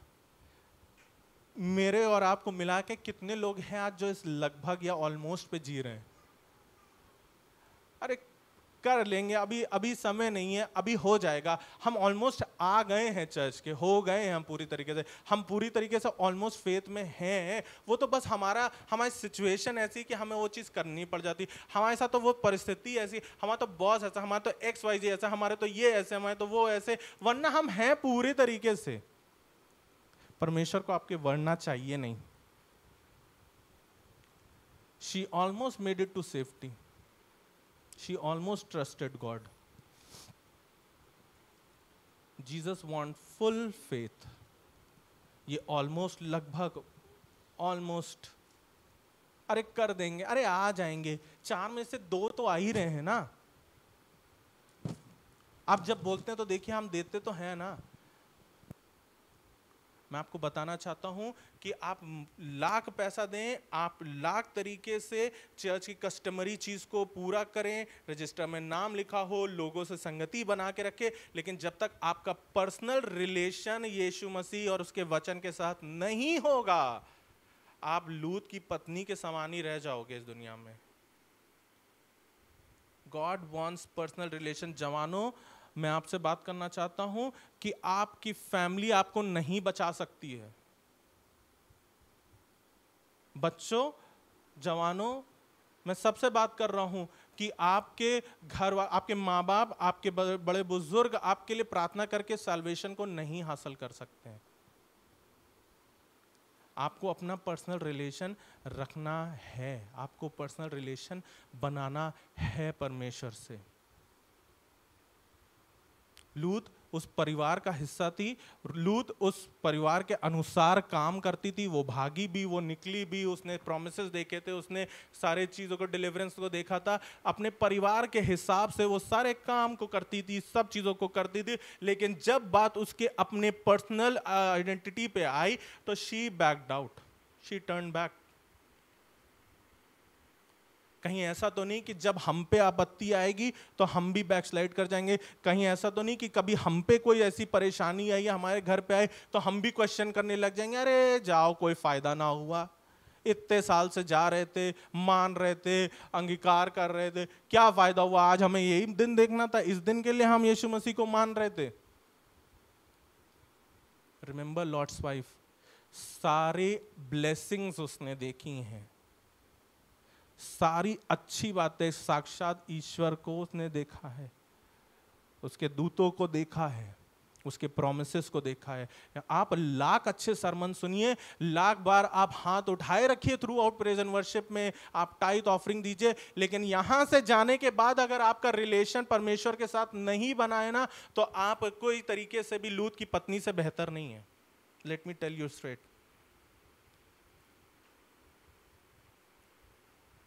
मेरे और आपको मिला के कितने लोग हैं आज जो इस लगभग या ऑलमोस्ट पे जी रहे हैं? अरे कर लेंगे, अभी समय नहीं है, अभी हो जाएगा, हम ऑलमोस्ट आ गए हैं चर्च के, हो गए हैं हम पूरी तरीके से, हम पूरी तरीके से ऑलमोस्ट फेथ में हैं। वो तो बस हमारी सिचुएशन ऐसी कि हमें वो चीज़ करनी पड़ जाती, हमारे साथ तो वो परिस्थिति ऐसी, हमारा तो बॉस ऐसा, हमारा तो XYZ ऐसा, हमारे तो ये ऐसे, हमारे तो वो ऐसे, वरना हम हैं पूरी तरीके से। परमेश्वर को आपके वरना चाहिए नहीं। She almost made it to safety, she almost trusted God. Jesus want full faith. ये almost, लगभग, almost, अरे कर देंगे, अरे आ जाएंगे, 4 में से 2 तो आ ही रहे हैं ना। आप जब बोलते हैं तो देखिए हम देते तो हैं ना। मैं आपको बताना चाहता हूं कि आप लाख पैसा दें, आप लाख तरीके से चर्च की कस्टमरी चीज को पूरा करें, रजिस्टर में नाम लिखा हो, लोगों से संगति बना के रखें, लेकिन जब तक आपका पर्सनल रिलेशन यीशु मसीह और उसके वचन के साथ नहीं होगा, आप लूत की पत्नी के समान ही रह जाओगे इस दुनिया में। God wants personal relation. जवानों, मैं आपसे बात करना चाहता हूं कि आपकी फैमिली आपको नहीं बचा सकती है। बच्चों, जवानों, मैं सबसे बात कर रहा हूं कि आपके घर, आपके माँ बाप, आपके बड़े बुजुर्ग आपके लिए प्रार्थना करके सैल्वेशन को नहीं हासिल कर सकते हैं। आपको अपना पर्सनल रिलेशन रखना है, आपको पर्सनल रिलेशन बनाना है परमेश्वर से। लूत उस परिवार का हिस्सा थी, लूत उस परिवार के अनुसार काम करती थी, वो भागी भी, वो निकली भी, उसने प्रोमिसेस देखे थे, उसने सारे चीज़ों को, डिलीवरेंस को देखा था, अपने परिवार के हिसाब से वो सारे काम को करती थी, सब चीज़ों को करती थी। लेकिन जब बात उसके अपने पर्सनल आइडेंटिटी पे आई तो she backed out, she turn back. कहीं ऐसा तो नहीं कि जब हम पे आपत्ति आएगी तो हम भी बैकस्लाइड कर जाएंगे? कहीं ऐसा तो नहीं कि कभी हम पे कोई ऐसी परेशानी आई, हमारे घर पे आए, तो हम भी क्वेश्चन करने लग जाएंगे, अरे जाओ कोई फायदा ना हुआ, इतने साल से जा रहे थे, मान रहे थे, अंगीकार कर रहे थे, क्या फायदा हुआ? आज हमें यही दिन देखना था, इस दिन के लिए हम यीशु मसीह को मान रहे थे। रिमेंबर लॉर्ड्स वाइफ, सारे ब्लेसिंग्स उसने देखी हैं, सारी अच्छी बातें, साक्षात ईश्वर को उसने देखा है, उसके दूतों को देखा है, उसके प्रोमिसेस को देखा है। आप लाख अच्छे सरमन सुनिए, लाख बार आप हाथ उठाए रखिए through out praise and worship में, आप टाइथ ऑफरिंग दीजिए, लेकिन यहां से जाने के बाद अगर आपका रिलेशन परमेश्वर के साथ नहीं बना है ना, तो आप कोई तरीके से भी लूत की पत्नी से बेहतर नहीं है। Let me tell you straight.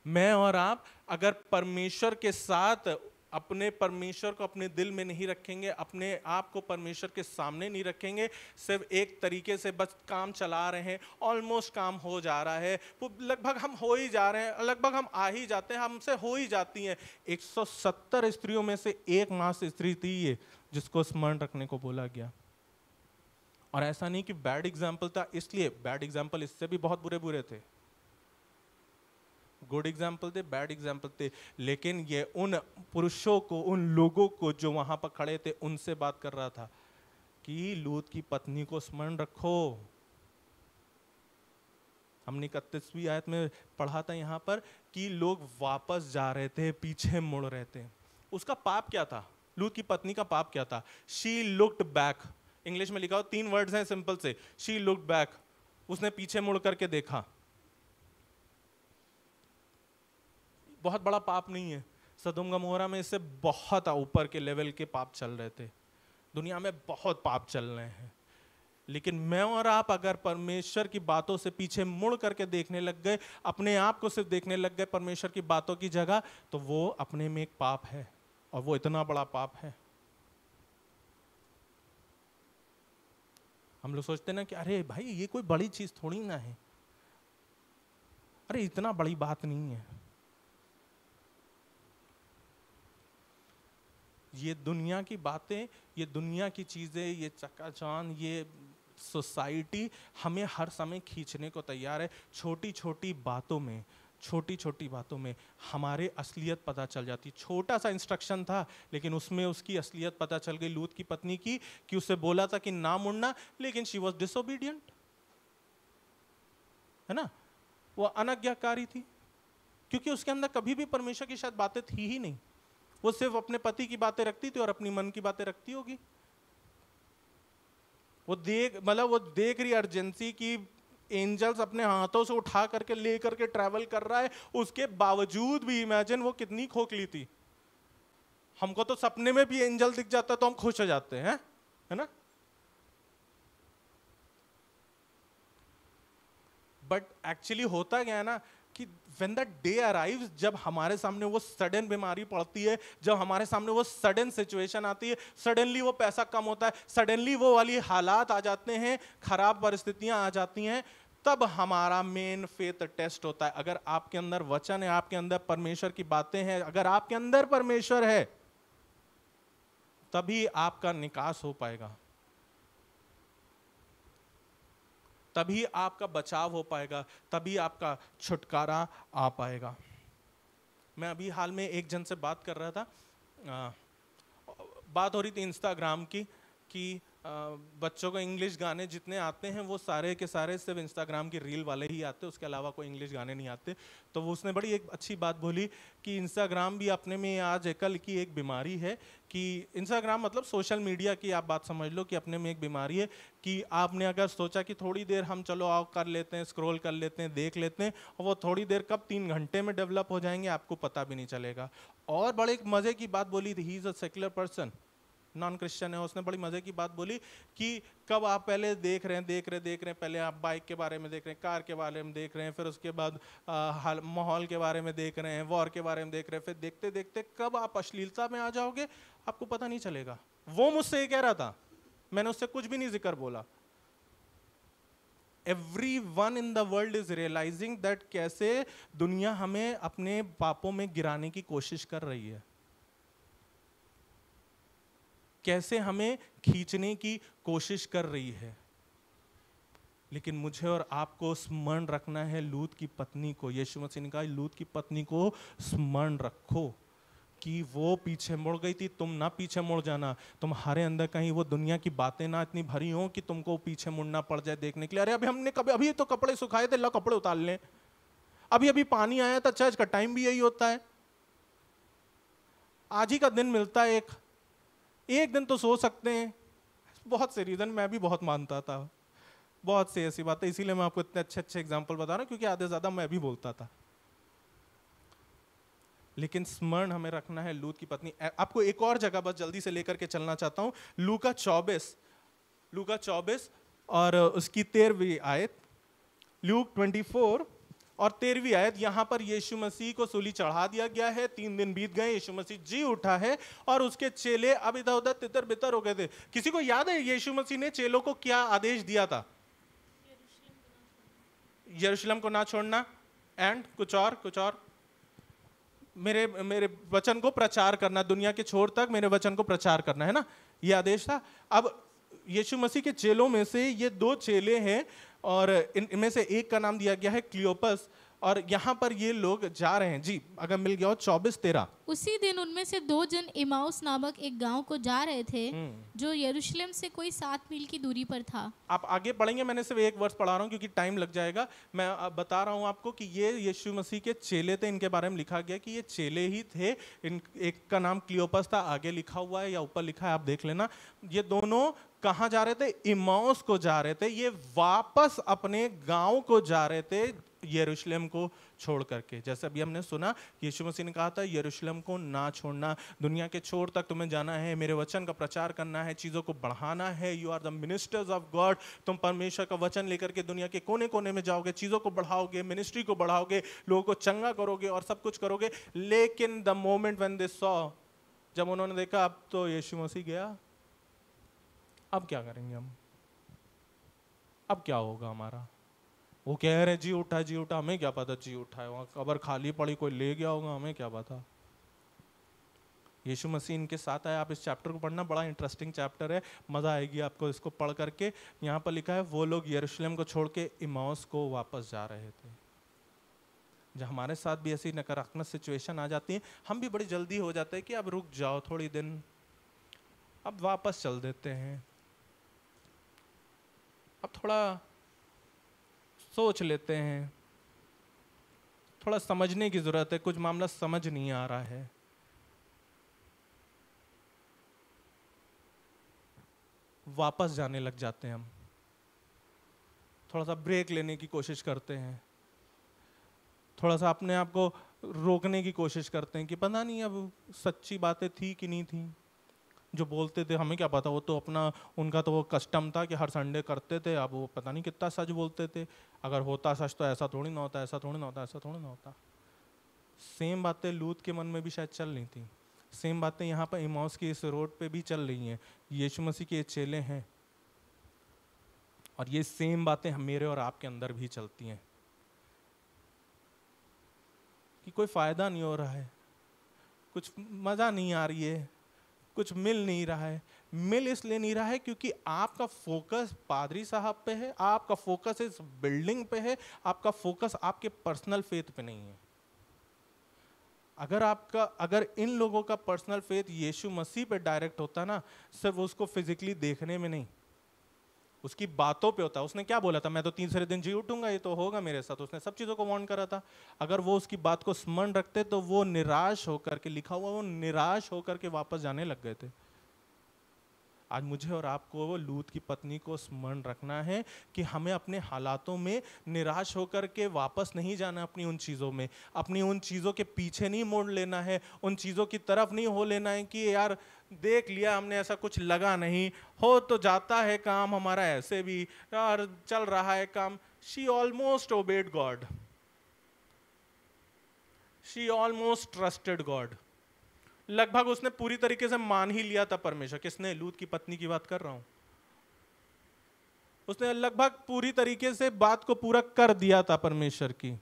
मैं और आप अगर परमेश्वर के साथ अपने परमेश्वर को अपने दिल में नहीं रखेंगे, अपने आप को परमेश्वर के सामने नहीं रखेंगे, सिर्फ एक तरीके से बस काम चला रहे हैं, ऑलमोस्ट काम हो जा रहा है, वो लगभग हम हो ही जा रहे हैं, लगभग हम आ ही जाते हैं, हमसे हो ही जाती हैं। 170 स्त्रियों में से एकमात्र स्त्री थी ये जिसको स्मरण रखने को बोला गया। और ऐसा नहीं कि बैड एग्जाम्पल था इसलिए, बैड एग्जाम्पल इससे भी बहुत बुरे बुरे थे, गुड एग्जाम्पल थे, बैड एग्जाम्पल थे, लेकिन ये उन पुरुषों को, उन लोगों को जो वहां पर खड़े थे उनसे बात कर रहा था कि लूत की पत्नी को स्मरण रखो। हमने 31वीं आयत में पढ़ा था यहाँ पर कि लोग वापस जा रहे थे, पीछे मुड़ रहे थे। उसका पाप क्या था? लूत की पत्नी का पाप क्या था? She looked back. इंग्लिश में लिखा हो 3 वर्ड्स हैं सिंपल से, शी लुक्ड बैक। उसने पीछे मुड़ करके देखा। बहुत बड़ा पाप नहीं है। सदोम गमोरा में इससे बहुत ऊपर के लेवल के पाप चल रहे थे। दुनिया में बहुत पाप चल रहे हैं, लेकिन मैं और आप अगर परमेश्वर की बातों से पीछे मुड़ करके देखने लग गए, अपने आप को सिर्फ देखने लग गए परमेश्वर की बातों की जगह, तो वो अपने में एक पाप है, और वो इतना बड़ा पाप है। हम लोग सोचते ना कि अरे भाई ये कोई बड़ी चीज थोड़ी ना है, अरे इतना बड़ी बात नहीं है। ये दुनिया की बातें, ये दुनिया की चीजें, ये चकाचौंध, ये सोसाइटी हमें हर समय खींचने को तैयार है। छोटी छोटी बातों में, छोटी छोटी बातों में हमारे असलियत पता चल जाती। छोटा सा इंस्ट्रक्शन था, लेकिन उसमें उसकी असलियत पता चल गई लूत की पत्नी की, कि उसे बोला था कि ना मुड़ना, लेकिन शी वॉज डिसोबीडियंट, है ना, वो अनाज्ञाकारी थी, क्योंकि उसके अंदर कभी भी परमेश्वर की शायद बातें थी ही नहीं। वो सिर्फ अपने पति की बातें रखती थी और अपनी मन की बातें रखती होगी। वो देख रही अर्जेंसी की एंजल्स अपने हाथों से उठा करके ले करके ट्रैवल कर रहा है, उसके बावजूद भी इमेजिन वो कितनी खोखली थी। हमको तो सपने में भी एंजल दिख जाता तो हम खुश हो जाते हैं, है ना। बट एक्चुअली होता क्या है ना कि when the day arrives, जब हमारे सामने वो सडन बीमारी पड़ती है, जब हमारे सामने वो सडन सिचुएशन आती है, सडनली वो पैसा कम होता है, सडनली वो वाली हालात आ जाते हैं, खराब परिस्थितियां आ जाती हैं, तब हमारा मेन फेथ टेस्ट होता है। अगर आपके अंदर वचन है, आपके अंदर परमेश्वर की बातें हैं, अगर आपके अंदर परमेश्वर है, तभी आपका निकास हो पाएगा, तभी आपका बचाव हो पाएगा, तभी आपका छुटकारा आ पाएगा। मैं अभी हाल में एक जन से बात कर रहा था, बात हो रही थी इंस्टाग्राम की, कि बच्चों को इंग्लिश गाने जितने आते हैं वो सारे के सारे सिर्फ इंस्टाग्राम की रील वाले ही आते हैं, उसके अलावा कोई इंग्लिश गाने नहीं आते। तो वो उसने बड़ी एक अच्छी बात बोली कि इंस्टाग्राम भी अपने में आज कल की एक बीमारी है, कि इंस्टाग्राम मतलब सोशल मीडिया की आप बात समझ लो कि अपने में एक बीमारी है, कि आपने अगर सोचा कि थोड़ी देर हम चलो आओ कर लेते हैं, स्क्रॉल कर लेते हैं, देख लेते हैं, और वो थोड़ी देर कब 3 घंटे में डेवलप हो जाएंगे आपको पता भी नहीं चलेगा। और बड़े मजे की बात बोली थी, he is a secular person, non Christian है, उसने बड़ी मजे की बात बोली कि कब आप पहले देख रहे हैं, पहले आप बाइक के बारे में देख रहे हैं, कार के बारे में देख रहे हैं, फिर उसके बाद माहौल के बारे में देख रहे हैं, वॉर के बारे में देख रहे हैं, फिर देखते देखते कब आप अश्लीलता में आ जाओगे आपको पता नहीं चलेगा। वो मुझसे ये कह रहा था, मैंने उससे कुछ भी नहीं जिक्र बोला। Everyone in the world is realizing that कैसे दुनिया हमें अपने पापों में गिराने की कोशिश कर रही है, कैसे हमें खींचने की कोशिश कर रही है। लेकिन मुझे और आपको स्मरण रखना है लूत की पत्नी को। यीशु मसीह ने कहा लूत की पत्नी को स्मरण रखो कि वो पीछे मुड़ गई थी, तुम ना पीछे मुड़ जाना। तुम्हारे अंदर कहीं वो दुनिया की बातें ना इतनी भरी हो कि तुमको पीछे मुड़ना पड़ जाए देखने के लिए। अरे अभी तो कपड़े सुखाए थे, ला कपड़े उतार लें, अभी पानी आया था, चर्च का टाइम भी यही होता है, आज ही का दिन मिलता है, एक दिन तो सो सकते हैं। बहुत से रीजन मैं भी बहुत मानता था, बहुत से ऐसी बातें, इसीलिए मैं आपको इतने अच्छे अच्छे एग्जाम्पल बता रहा हूं, क्योंकि आधे ज्यादा मैं भी बोलता था। लेकिन स्मरण हमें रखना है लूत की पत्नी। आपको एक और जगह बस जल्दी से लेकर के चलना चाहता हूं, लूका 24 और उसकी 13वीं आयत। ल्यूक 24 और 13वीं आयत, यहां पर यीशु मसीह को सूली चढ़ा दिया गया है, 3 दिन बीत गए, यीशु मसीह जी उठा है और उसके चेले अब इधर उधर तितर बितर हो गए थे। किसी को याद है यीशु मसीह ने चेलों को क्या आदेश दिया था? यरूशलेम को ना छोड़ना, एंड कुछ और मेरे मेरे वचन को प्रचार करना, दुनिया के छोर तक मेरे वचन को प्रचार करना, है ना, ये आदेश था। अब यीशु मसीह के चेलों में से ये 2 चेले हैं और इनमें से एक का नाम दिया गया है क्लियोपस, और यहाँ पर ये लोग जा रहे हैं। जी अगर मिल गया हो 24-13। उसी दिन उनमें से 2 जन इमाउस नामक एक गांव को जा रहे थे जो यरूशलेम से कोई 7 मील की दूरी पर था। आप आगे पढ़ेंगे, मैंने सिर्फ एक वर्ष पढ़ा रहा हूँ क्योंकि टाइम लग जाएगा। मैं अब बता रहा हूँ आपको कि ये यीशु मसीह के चेले थे, इनके बारे में लिखा गया कि ये चेले ही थे। एक का नाम क्लियोपस था, आगे लिखा हुआ है या ऊपर लिखा है, आप देख लेना। ये दोनों कहाँ जा रहे थे? इमाउस को जा रहे थे। ये वापस अपने गांव को जा रहे थे यरूशलेम को छोड़ करके। जैसे अभी हमने सुना, यीशु मसीह ने कहा था यरूशलेम को ना छोड़ना, दुनिया के छोर तक तुम्हें जाना है, मेरे वचन का प्रचार करना है, चीज़ों को बढ़ाना है। You are the ministers of God. तुम परमेश्वर का वचन लेकर के दुनिया के कोने कोने में जाओगे, चीज़ों को बढ़ाओगे, मिनिस्ट्री को बढ़ाओगे, लोगों को चंगा करोगे और सब कुछ करोगे। लेकिन the moment when they saw, जब उन्होंने देखा अब तो यीशु मसीह गया, अब क्या करेंगे हम, अब क्या होगा हमारा? वो कह रहे जी उठा, हमें क्या पता जी उठा है, वहां कब्र खाली पड़ी, कोई ले गया होगा, हमें क्या पता। यीशु मसीह इनके साथ आया। आप इस चैप्टर को पढ़ना, बड़ा इंटरेस्टिंग चैप्टर है, मजा आएगी आपको इसको पढ़ करके। यहाँ पर लिखा है वो लोग यरूशलेम को छोड़ के इमाउस को वापस जा रहे थे। जब हमारे साथ भी ऐसी नकारात्मक सिचुएशन आ जाती है, हम भी बड़ी जल्दी हो जाते हैं कि अब रुक जाओ थोड़ी दिन, अब वापस चल देते हैं, अब थोड़ा सोच लेते हैं, थोड़ा समझने की जरूरत है, कुछ मामला समझ नहीं आ रहा है। वापस जाने लग जाते हैं हम, थोड़ा सा ब्रेक लेने की कोशिश करते हैं, थोड़ा सा अपने आप को रोकने की कोशिश करते हैं कि पता नहीं अब सच्ची बातें थी कि नहीं थी। जो बोलते थे हमें क्या पता, वो तो अपना, उनका तो वो कस्टम था कि हर संडे करते थे, अब वो पता नहीं कितना सच बोलते थे। अगर होता सच तो ऐसा थोड़ी ना होता, ऐसा थोड़ी ना होता, ऐसा थोड़ी ना होता। सेम बातें लूत के मन में भी शायद चल रही थी, सेम बातें यहाँ पर इमाउस की इस रोड पे भी चल रही हैं। यीशु मसीह के चेले हैं और ये सेम बातें मेरे और आपके अंदर भी चलती हैं कि कोई फायदा नहीं हो रहा है, कुछ मजा नहीं आ रही है, कुछ मिल नहीं रहा है। मिल इसलिए नहीं रहा है क्योंकि आपका फोकस पादरी साहब पे है, आपका फोकस इस बिल्डिंग पे है, आपका फोकस आपके पर्सनल फेथ पे नहीं है। अगर इन लोगों का पर्सनल फेथ यीशु मसीह पे डायरेक्ट होता ना, सिर्फ उसको फिजिकली देखने में नहीं, उसकी बातों पे होता। उसने क्या बोला था, मैं तो 3 दिन जी उठूंगा, ये तो होगा मेरे साथ, उसने सब चीजों को वार्न करा था। अगर वो उसकी बात को स्मरण रखते तो वो निराश होकर के, लिखा हुआ वो निराश होकर के वापस जाने लग गए थे। आज मुझे और आपको वो लूत की पत्नी को स्मरण रखना है कि हमें अपने हालातों में निराश होकर के वापस नहीं जाना, अपनी उन चीज़ों में, अपनी उन चीज़ों के पीछे नहीं मोड़ लेना है, उन चीज़ों की तरफ नहीं हो लेना है कि यार देख लिया हमने, ऐसा कुछ लगा नहीं, हो तो जाता है काम हमारा ऐसे भी, यार चल रहा है काम। She almost obeyed God, she almost trusted God. लगभग उसने पूरी तरीके से मान ही लिया था परमेश्वर। किसने? लूत की पत्नी की बात कर रहा हूं। उसने लगभग पूरी तरीके से बात को पूरा कर दिया था परमेश्वर की,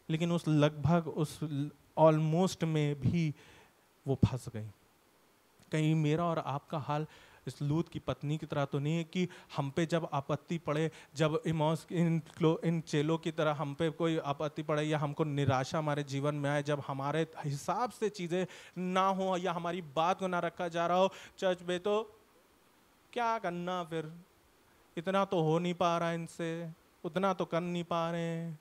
लेकिन उस लगभग, उस ऑलमोस्ट में भी वो फंस गई। कहीं मेरा और आपका हाल इस लूत की पत्नी की तरह तो नहीं है कि हम पे जब आपत्ति पड़े, जब इमाउस इन चेलों की तरह हम पे कोई आपत्ति पड़े या हमको निराशा हमारे जीवन में आए, जब हमारे हिसाब से चीज़ें ना हो या हमारी बात को ना रखा जा रहा हो, चर्च में तो क्या करना, फिर इतना तो हो नहीं पा रहा है इनसे, उतना तो कर नहीं पा रहे हैं।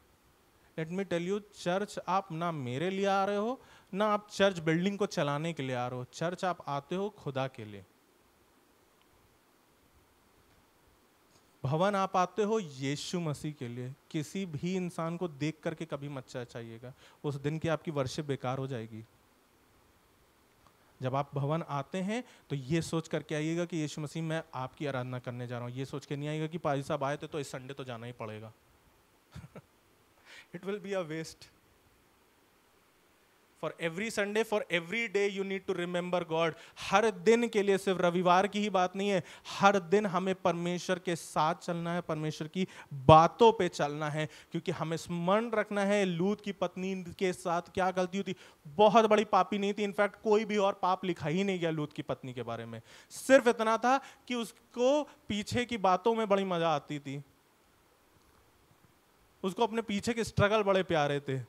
Let me tell you, church आप ना मेरे लिए आ रहे हो, ना आप चर्च बिल्डिंग को चलाने के लिए आ रहे हो। चर्च आप आते हो खुदा के लिए। भवन आप आते हो यीशु मसीह के लिए। किसी भी इंसान को देख करके कभी मत चाहिएगा, उस दिन की आपकी वर्शिप बेकार हो जाएगी। जब आप भवन आते हैं तो ये सोच करके आइएगा कि यीशु मसीह मैं आपकी आराधना करने जा रहा हूँ। ये सोच के नहीं आइएगा कि पाजी साहब आए थे तो इस संडे तो जाना ही पड़ेगा। it will be a waste. For every Sunday, for every day you need to remember God. हर दिन के लिए, सिर्फ रविवार की ही बात नहीं है, हर दिन हमें परमेश्वर के साथ चलना है, परमेश्वर की बातों पे चलना है, क्योंकि हमें स्मरण रखना है लूत की पत्नी के साथ क्या गलती हुई थी। बहुत बड़ी पापी नहीं थी, इनफैक्ट कोई भी और पाप लिखा ही नहीं गया लूत की पत्नी के बारे में। सिर्फ इतना था कि उसको पीछे की बातों में बड़ी मजा आती थी, उसको अपने पीछे के स्ट्रगल बड़े प्यारे थे,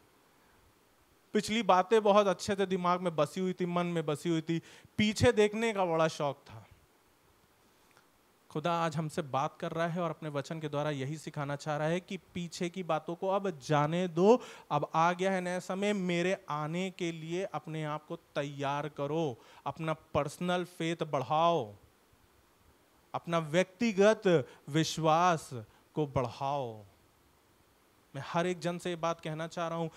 पिछली बातें बहुत अच्छे से दिमाग में बसी हुई थी, मन में बसी हुई थी, पीछे देखने का बड़ा शौक था। खुदा आज हमसे बात कर रहा है और अपने वचन के द्वारा यही सिखाना चाह रहा है कि पीछे की बातों को अब जाने दो, अब आ गया है नया समय, मेरे आने के लिए अपने आप को तैयार करो, अपना पर्सनल फेथ बढ़ाओ, अपना व्यक्तिगत विश्वास को बढ़ाओ। मैं हर एक जन से ये बात कहना चाह रहा हूँ,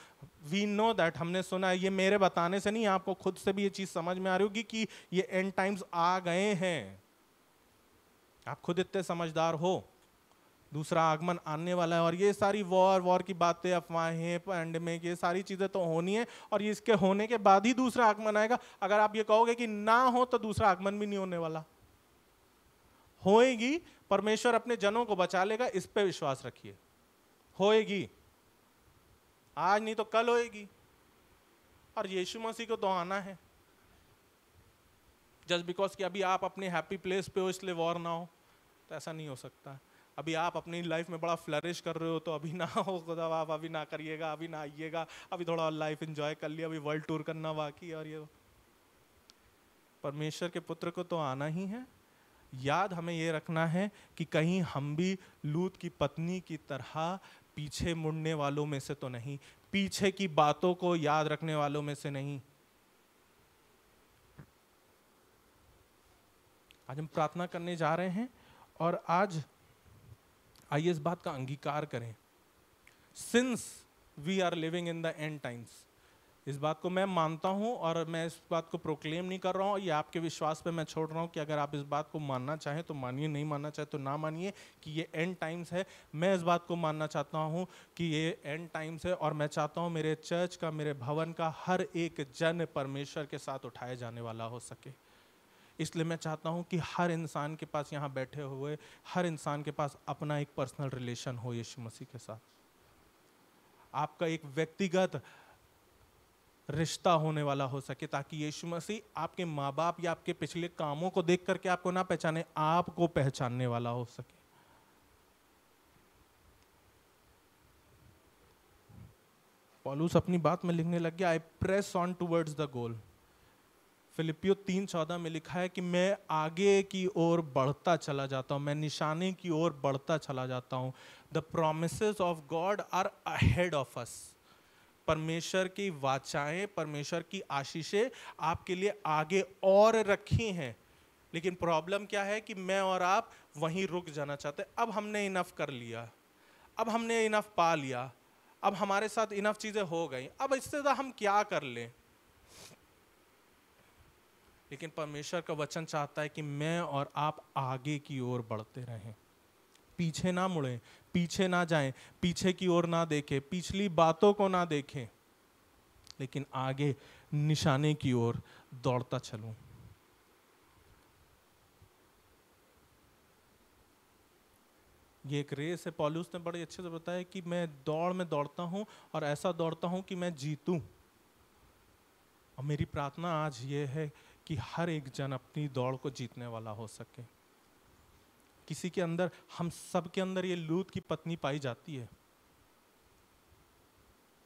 वी नो दैट, हमने सुना है, ये मेरे बताने से नहीं, आपको खुद से भी ये चीज समझ में आ रही होगी कि ये एंड टाइम्स आ गए हैं। आप खुद इतने समझदार हो, दूसरा आगमन आने वाला है, और ये सारी वॉर की बातें, अफवाहें, पैंडेमिक, ये सारी चीजें तो होनी है, और ये इसके होने के बाद ही दूसरा आगमन आएगा। अगर आप ये कहोगे कि ना हो तो दूसरा आगमन भी नहीं होने वाला, होएगी, परमेश्वर अपने जनों को बचा लेगा, इस पे विश्वास रखिए, होएगी, आज नहीं तो कल होएगी। और यीशु मसीह को तो आना है। जस्ट बिकॉज कि अभी आप अपने हैप्पी प्लेस पे हो इसलिए वॉर ना हो, तो ऐसा नहीं हो सकता। अभी आप अपनी लाइफ में बड़ा फ्लरिश कर रहे हो तो अभी ना हो, खुदा आप अभी ना करिएगा, अभी ना आइएगा, अभी थोड़ा लाइफ एंजॉय कर लिया, अभी वर्ल्ड टूर करना बाकी है। और ये परमेश्वर के पुत्र को तो आना ही है। याद हमें ये रखना है कि कहीं हम भी लूत की पत्नी की तरह पीछे मुड़ने वालों में से तो नहीं, पीछे की बातों को याद रखने वालों में से नहीं। आज हम प्रार्थना करने जा रहे हैं और आज आइए इस बात का अंगीकार करें, since we are living in the end times, इस बात को मैं मानता हूं और मैं इस बात को प्रोक्लेम नहीं कर रहा हूं, ये आपके विश्वास पे मैं छोड़ रहा हूं कि अगर आप इस बात को मानना चाहें तो मानिए, नहीं मानना चाहे तो ना मानिए कि ये एंड टाइम्स है। मैं इस बात को मानना चाहता हूं कि ये एंड टाइम्स है, और मैं चाहता हूं मेरे चर्च का, मेरे भवन का हर एक जन परमेश्वर के साथ उठाए जाने वाला हो सके। इसलिए मैं चाहता हूं कि हर इंसान के पास, यहाँ बैठे हुए हर इंसान के पास अपना एक पर्सनल रिलेशन हो यीशु मसीह के साथ, आपका एक व्यक्तिगत रिश्ता होने वाला हो सके, ताकि यीशु मसीह आपके माँ बाप या आपके पिछले कामों को देख करके आपको ना पहचाने, आपको पहचानने वाला हो सके। पौलुस अपनी बात में लिखने लग गया, I press on towards the goal. Filipiyo 3:14 में लिखा है कि मैं आगे की ओर बढ़ता चला जाता हूं, मैं निशाने की ओर बढ़ता चला जाता हूं। The promises of God are ahead of us. परमेश्वर की वाचाएं, परमेश्वर की आशीषें आपके लिए आगे और रखी हैं, लेकिन प्रॉब्लम क्या है कि मैं और आप वहीं रुक जाना चाहते हैं। अब हमने इनफ कर लिया, अब हमने इनफ पा लिया, अब हमारे साथ इनफ चीजें हो गई, अब इससे ज्यादा हम क्या कर लें। लेकिन परमेश्वर का वचन चाहता है कि मैं और आप आगे की ओर बढ़ते रहें, पीछे ना मुड़ें, पीछे ना जाएं, पीछे की ओर ना देखें, पिछली बातों को ना देखें, लेकिन आगे निशाने की ओर दौड़ता चलूं। ये एक रेस है। पौलुस ने बड़े अच्छे से बताया कि मैं दौड़ में दौड़ता हूं और ऐसा दौड़ता हूं कि मैं जीतूं। और मेरी प्रार्थना आज ये है कि हर एक जन अपनी दौड़ को जीतने वाला हो सके। किसी के अंदर, हम सब के अंदर ये लूत की पत्नी पाई जाती है,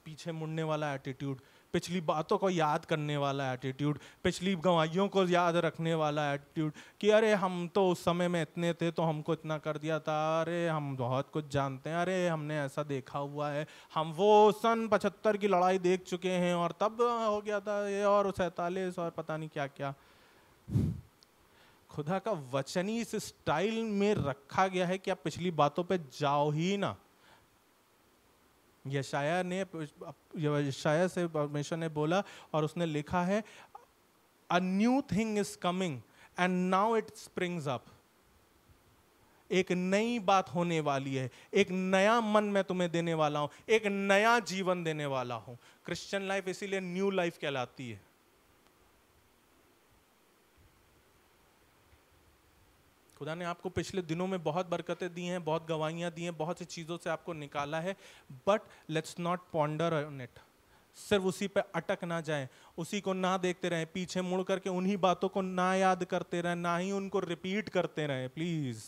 पीछे मुड़ने वाला एटीट्यूड, पिछली बातों को याद करने वाला एटीट्यूड, पिछली गवाहियों को याद रखने वाला एटीट्यूड कि अरे हम तो उस समय में इतने थे तो हमको इतना कर दिया था, अरे हम बहुत कुछ जानते हैं, अरे हमने ऐसा देखा हुआ है, हम वो सन 75 की लड़ाई देख चुके हैं और तब हो गया था ये, और 47 और पता नहीं क्या क्या। खुदा का वचन ही इस स्टाइल में रखा गया है कि आप पिछली बातों पे जाओ ही ना। यशाया से परमेश्वर ने बोला और उसने लिखा है, a new thing is coming and now it springs up. एक नई बात होने वाली है, एक नया मन मैं तुम्हें देने वाला हूं, एक नया जीवन देने वाला हूं। क्रिश्चियन लाइफ इसीलिए न्यू लाइफ कहलाती है। खुदा ने आपको पिछले दिनों में बहुत बरकतें दी हैं, बहुत गवाहियां दी हैं, बहुत सी चीजों से आपको निकाला है, but let's not ponder on it. सिर्फ उसी पे अटक ना जाए, उसी को ना देखते रहें, पीछे मुड़ करके उन्हीं बातों को ना याद करते रहें, ना ही उनको रिपीट करते रहें। प्लीज,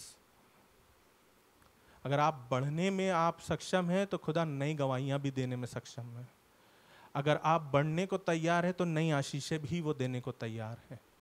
अगर आप बढ़ने में आप सक्षम हैं तो खुदा नई गवाहियां भी देने में सक्षम है। अगर आप बढ़ने को तैयार हैं तो नई आशीषें भी वो देने को तैयार है।